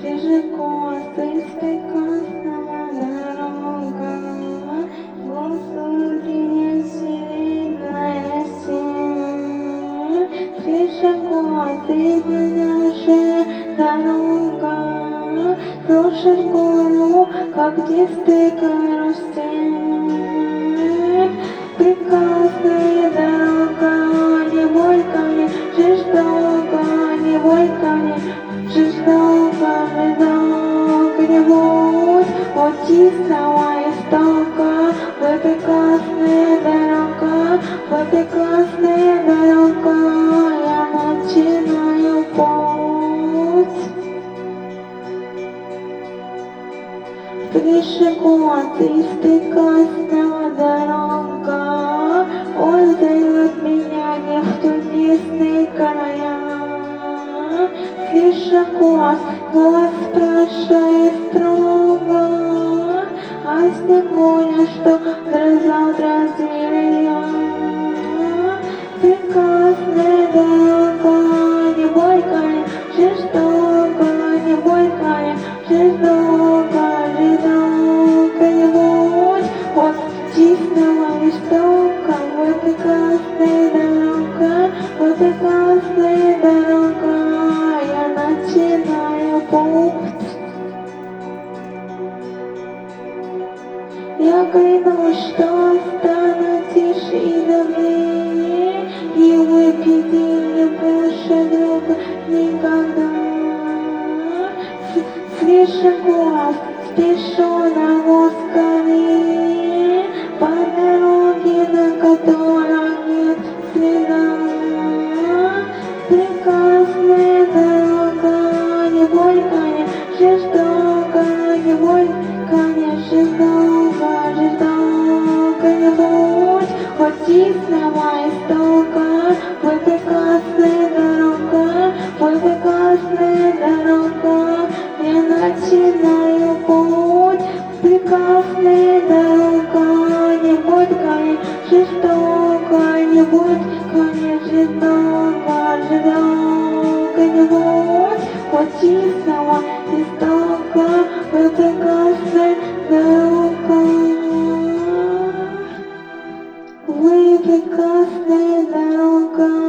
свежекосый, прекрасная дорога, Господи, сильная сила, свежекосый, наша дорога, крушит гору, как дистый карусель. Прекрасная дорога, не бойка мне, жить долго, не бойка мне, жить долго, где-нибудь от чистого истока. Вы прекрасная дорога, вы прекрасная дорога, я начинаю путь. Пришагу из прекрасного дорога, он зовет меня не в чудесные края. Пришагу вас спрашивает строго, а снегуня, что завтра зверя. Прекрасная дорога, не бойка мне, жить долго, не бойка мне, жить долго, жить долго-нибудь от чистого истока. Вы прекрасная дорога, вы прекрасная дорога, я начинаю путь. Я клянусь, что стану тише и добрее, и выпьете больше друга никогда. Свежего спешу на воскоре, по дороге, на которой нет следа. Прекрасная дорога, не бойка мне, жить долго, не бойка мне, жить долго, жить долго-нибудь от чистого истока. Вы прекрасная дорога, вы прекрасная дорога, я начинаю путь. Прекрасная дорога, не бойка мне, жить долго, не бойка мне, жить долго, жить долго-нибудь от чистого истока. Вы прекрасная дорога, вы прекрасная дорога.